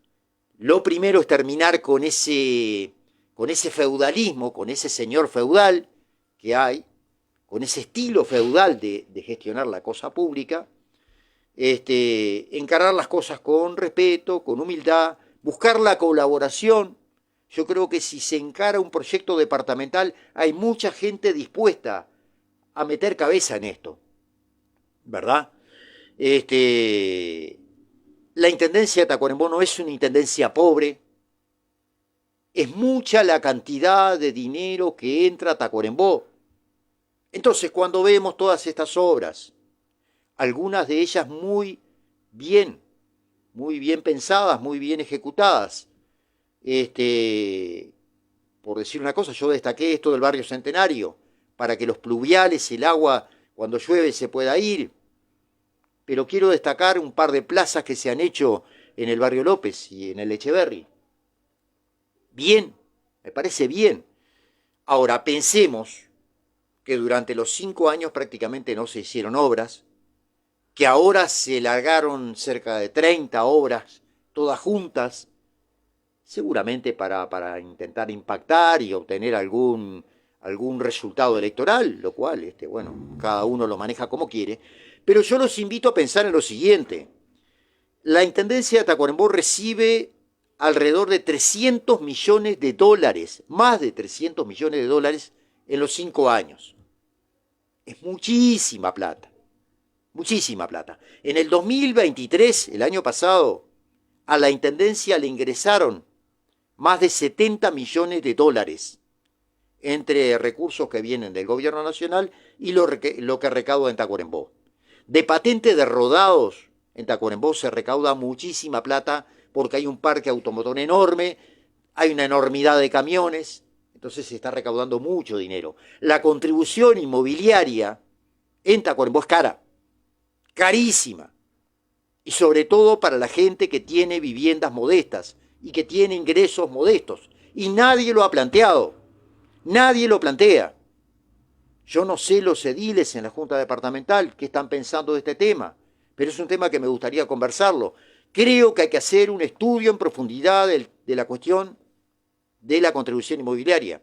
lo primero es terminar con ese feudalismo, con ese señor feudal que hay, con ese estilo feudal de gestionar la cosa pública, encarar las cosas con respeto, con humildad, buscar la colaboración. Yo creo que si se encara un proyecto departamental, hay mucha gente dispuesta a meter cabeza en esto, ¿verdad? La intendencia de Tacuarembó no es una intendencia pobre, es mucha la cantidad de dinero que entra a Tacuarembó. Entonces, cuando vemos todas estas obras, algunas de ellas muy bien pensadas, muy bien ejecutadas, por decir una cosa, yo destaqué esto del barrio Centenario, para que los pluviales, el agua, cuando llueve se pueda ir, pero quiero destacar un par de plazas que se han hecho en el barrio López y en el Echeverri. Bien, me parece bien. Ahora, pensemos que durante los 5 años prácticamente no se hicieron obras, que ahora se largaron cerca de 30 obras, todas juntas, seguramente para intentar impactar y obtener algún resultado electoral, lo cual, bueno, cada uno lo maneja como quiere. Pero yo los invito a pensar en lo siguiente. La Intendencia de Tacuarembó recibe alrededor de $300 millones, más de $300 millones en los 5 años. Es muchísima plata, muchísima plata. En el 2023, el año pasado, a la Intendencia le ingresaron más de 70 millones de dólares entre recursos que vienen del gobierno nacional y lo que recauda en Tacuarembó. De patente de rodados, en Tacuarembó se recauda muchísima plata porque hay un parque automotor enorme, hay una enormidad de camiones, entonces se está recaudando mucho dinero. La contribución inmobiliaria en Tacuarembó es cara, carísima, y sobre todo para la gente que tiene viviendas modestas y que tiene ingresos modestos, y nadie lo ha planteado, nadie lo plantea. Yo no sé los ediles en la Junta Departamental qué están pensando de este tema, pero es un tema que me gustaría conversarlo. Creo que hay que hacer un estudio en profundidad de la cuestión de la contribución inmobiliaria.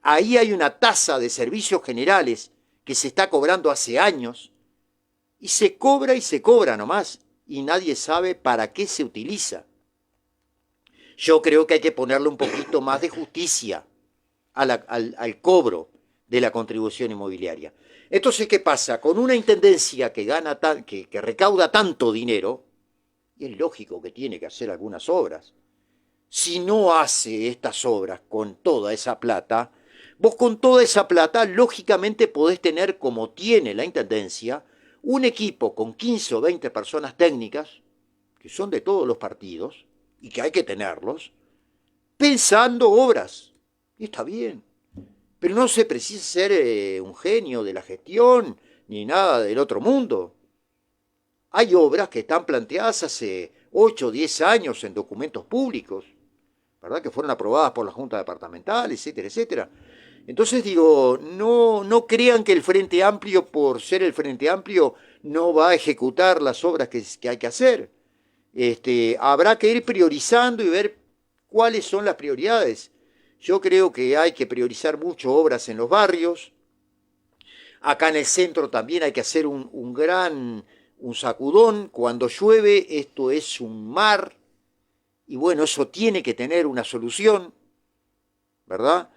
Ahí hay una tasa de servicios generales que se está cobrando hace años y se cobra nomás y nadie sabe para qué se utiliza. Yo creo que hay que ponerle un poquito más de justicia al cobro de la contribución inmobiliaria. Entonces, ¿qué pasa? Con una intendencia que recauda tanto dinero, y es lógico que tiene que hacer algunas obras. Si no hace estas obras con toda esa plata, vos con toda esa plata, lógicamente podés tener, como tiene la intendencia, un equipo con 15 o 20 personas técnicas, que son de todos los partidos, y que hay que tenerlos, pensando obras. Y está bien. Pero no se precisa ser un genio de la gestión, ni nada del otro mundo. Hay obras que están planteadas hace 8 o 10 años en documentos públicos, ¿verdad? Que fueron aprobadas por la Junta Departamental, etcétera, etcétera. Entonces digo, no crean que el Frente Amplio, por ser el Frente Amplio, no va a ejecutar las obras que hay que hacer. Habrá que ir priorizando y ver cuáles son las prioridades. Yo creo que hay que priorizar mucho obras en los barrios. Acá en el centro también hay que hacer un sacudón. Cuando llueve, esto es un mar. Y bueno, eso tiene que tener una solución, ¿verdad?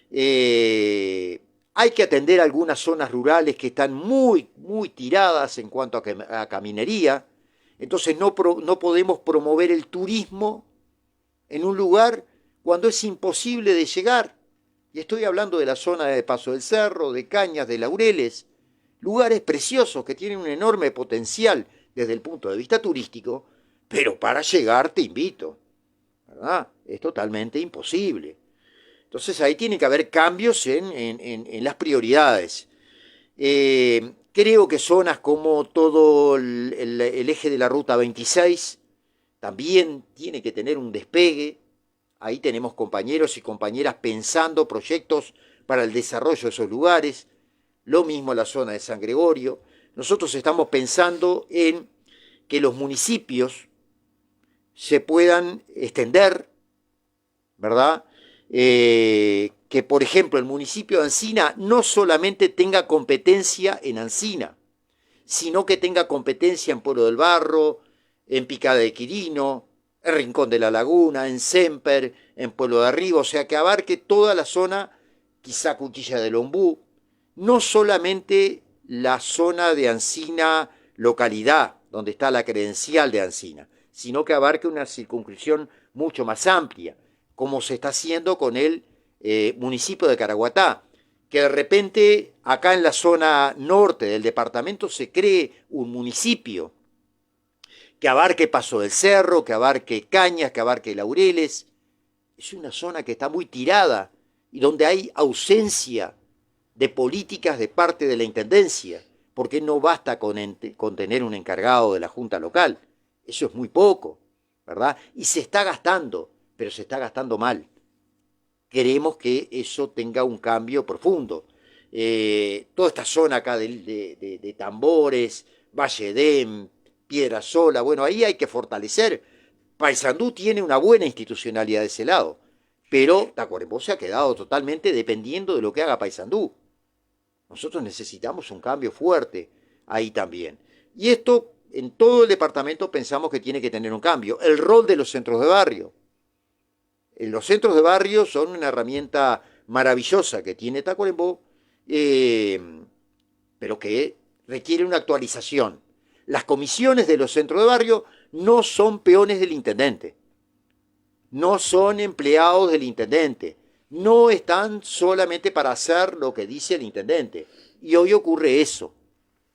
Hay que atender algunas zonas rurales que están muy, muy tiradas en cuanto a caminería. Entonces no podemos promover el turismo en un lugar cuando es imposible de llegar. Y estoy hablando de la zona de Paso del Cerro, de Cañas, de Laureles, lugares preciosos que tienen un enorme potencial desde el punto de vista turístico, pero para llegar te invito, ¿verdad? Es totalmente imposible. Entonces ahí tiene que haber cambios en las prioridades. Creo que zonas como todo el eje de la Ruta 26 también tiene que tener un despegue. Ahí tenemos compañeros y compañeras pensando proyectos para el desarrollo de esos lugares. Lo mismo la zona de San Gregorio. Nosotros estamos pensando en que los municipios se puedan extender, ¿verdad? Que, por ejemplo, el municipio de Ancina no solamente tenga competencia en Ancina, sino que tenga competencia en Pueblo del Barro, en Picada de Quirino, en Rincón de la Laguna, en Semper, en Pueblo de Arriba, o sea, que abarque toda la zona, quizá Cuchilla del Ombú, no solamente la zona de Ancina localidad, donde está la credencial de Ancina, sino que abarque una circunscripción mucho más amplia, como se está haciendo con el municipio de Caraguatá, que de repente acá en la zona norte del departamento se cree un municipio que abarque Paso del Cerro, que abarque Cañas, que abarque Laureles. Es una zona que está muy tirada y donde hay ausencia de políticas de parte de la Intendencia, porque no basta con tener un encargado de la Junta Local. Eso es muy poco, ¿verdad? Y se está gastando, pero se está gastando mal. Queremos que eso tenga un cambio profundo. Toda esta zona acá de Tambores, Valle Edén, Piedra Sola, bueno, ahí hay que fortalecer. Paysandú tiene una buena institucionalidad de ese lado, pero Tacuarembó se ha quedado totalmente dependiendo de lo que haga Paysandú. Nosotros necesitamos un cambio fuerte ahí también. Y esto, en todo el departamento pensamos que tiene que tener un cambio. El rol de los centros de barrio. Los centros de barrio son una herramienta maravillosa que tiene Tacuarembó, pero que requiere una actualización. Las comisiones de los centros de barrio no son peones del intendente, no son empleados del intendente, no están solamente para hacer lo que dice el intendente. Y hoy ocurre eso.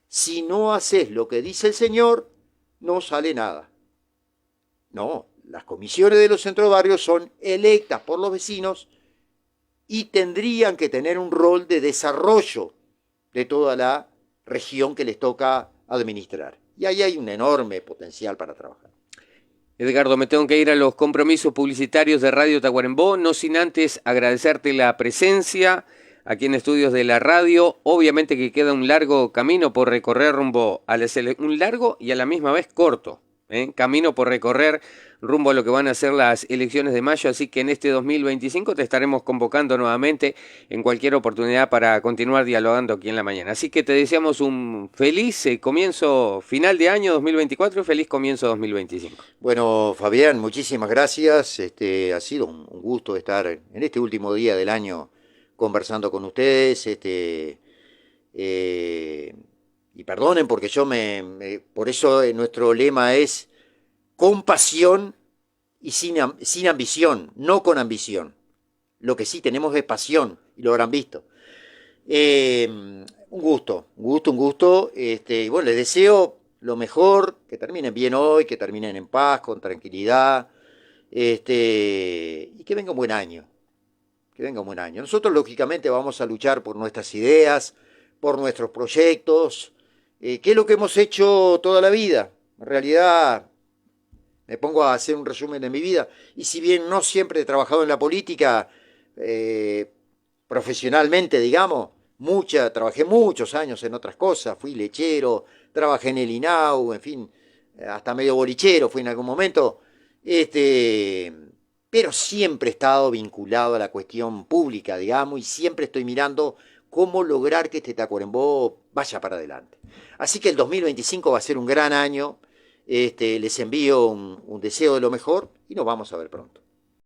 Si no haces lo que dice el señor, no sale nada. No, las comisiones de los centros de barrio son electas por los vecinos y tendrían que tener un rol de desarrollo de toda la región que les toca administrar. Y ahí hay un enorme potencial para trabajar. Edgardo, me tengo que ir a los compromisos publicitarios de Radio Tacuarembó, no sin antes agradecerte la presencia aquí en Estudios de la Radio. Obviamente que queda un largo camino por recorrer rumbo a un largo y a la misma vez corto, camino por recorrer rumbo a lo que van a ser las elecciones de mayo, así que en este 2025 te estaremos convocando nuevamente en cualquier oportunidad para continuar dialogando aquí en la mañana. Así que te deseamos un feliz comienzo, final de año 2024 y feliz comienzo 2025. Bueno, Fabián, muchísimas gracias. Ha sido un gusto estar en este último día del año conversando con ustedes. Y perdonen porque por eso nuestro lema es con pasión y sin ambición, no con ambición. Lo que sí tenemos es pasión, y lo habrán visto. Un gusto. Y bueno, les deseo lo mejor, que terminen bien hoy, que terminen en paz, con tranquilidad, y que venga un buen año. Nosotros, lógicamente, vamos a luchar por nuestras ideas, por nuestros proyectos, que es lo que hemos hecho toda la vida. En realidad, me pongo a hacer un resumen de mi vida, y si bien no siempre he trabajado en la política, profesionalmente, digamos, trabajé muchos años en otras cosas, fui lechero, trabajé en el INAU, en fin, hasta medio bolichero fui en algún momento, pero siempre he estado vinculado a la cuestión pública, digamos, y siempre estoy mirando cómo lograr que este Tacuarembó vaya para adelante. Así que el 2025 va a ser un gran año. Les envío un deseo de lo mejor y nos vamos a ver pronto.